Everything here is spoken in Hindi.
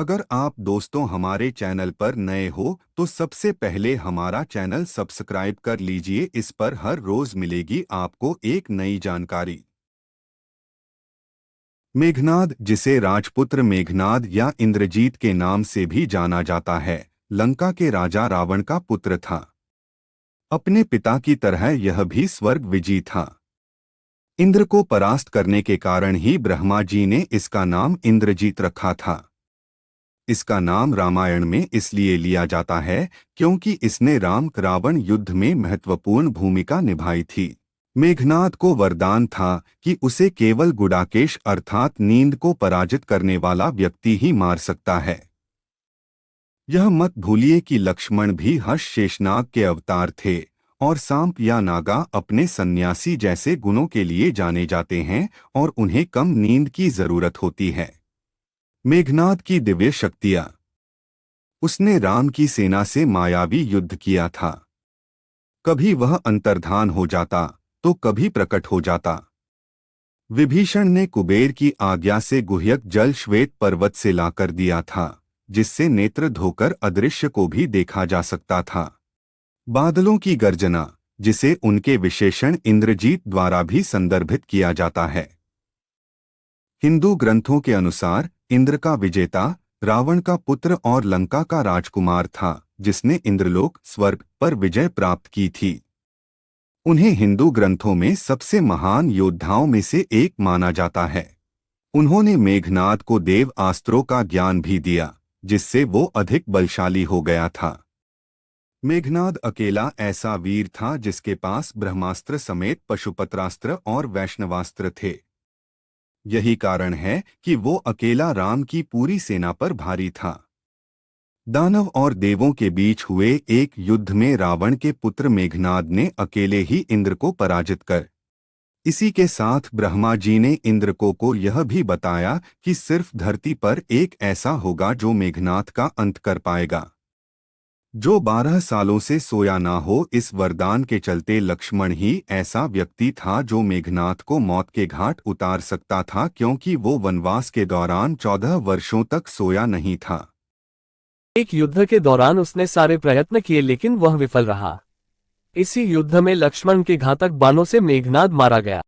अगर आप दोस्तों हमारे चैनल पर नए हो तो सबसे पहले हमारा चैनल सब्सक्राइब कर लीजिए। इस पर हर रोज मिलेगी आपको एक नई जानकारी। मेघनाद, जिसे राजपुत्र मेघनाद या इंद्रजीत के नाम से भी जाना जाता है, लंका के राजा रावण का पुत्र था। अपने पिता की तरह यह भी स्वर्ग विजयी था। इंद्र को परास्त करने के कारण ही ब्रह्मा जी ने इसका नाम इंद्रजीत रखा था। इसका नाम रामायण में इसलिए लिया जाता है क्योंकि इसने राम रावण युद्ध में महत्वपूर्ण भूमिका निभाई थी। मेघनाद को वरदान था कि उसे केवल गुडाकेश अर्थात नींद को पराजित करने वाला व्यक्ति ही मार सकता है। यह मत भूलिए कि लक्ष्मण भी हर्ष शेषनाग के अवतार थे और सांप या नागा अपने सन्यासी जैसे गुणों के लिए जाने जाते हैं और उन्हें कम नींद की जरूरत होती है। मेघनाद की दिव्य शक्तियां। उसने राम की सेना से मायावी युद्ध किया था। कभी वह अंतर्धान हो जाता तो कभी प्रकट हो जाता। विभीषण ने कुबेर की आज्ञा से गुह्यक जल श्वेत पर्वत से लाकर दिया था, जिससे नेत्र धोकर अदृश्य को भी देखा जा सकता था। बादलों की गर्जना, जिसे उनके विशेषण इंद्रजीत द्वारा भी संदर्भित किया जाता है। हिंदू ग्रंथों के अनुसार इंद्र का विजेता रावण का पुत्र और लंका का राजकुमार था, जिसने इंद्रलोक स्वर्ग पर विजय प्राप्त की थी। उन्हें हिंदू ग्रंथों में सबसे महान योद्धाओं में से एक माना जाता है। उन्होंने मेघनाद को देव अस्त्रों का ज्ञान भी दिया, जिससे वो अधिक बलशाली हो गया था। मेघनाद अकेला ऐसा वीर था जिसके पास ब्रह्मास्त्र समेत पशुपत्रास्त्र और वैष्णवास्त्र थे। यही कारण है कि वो अकेला राम की पूरी सेना पर भारी था। दानव और देवों के बीच हुए एक युद्ध में रावण के पुत्र मेघनाद ने अकेले ही इंद्र को पराजित कर इसी के साथ ब्रह्मा जी ने इंद्र को यह भी बताया कि सिर्फ धरती पर एक ऐसा होगा जो मेघनाद का अंत कर पाएगा, जो 12 सालों से सोया ना हो। इस वरदान के चलते लक्ष्मण ही ऐसा व्यक्ति था जो मेघनाद को मौत के घाट उतार सकता था, क्योंकि वो वनवास के दौरान 14 वर्षों तक सोया नहीं था। एक युद्ध के दौरान उसने सारे प्रयत्न किए लेकिन वह विफल रहा। इसी युद्ध में लक्ष्मण के घातक बाणों से मेघनाद मारा गया।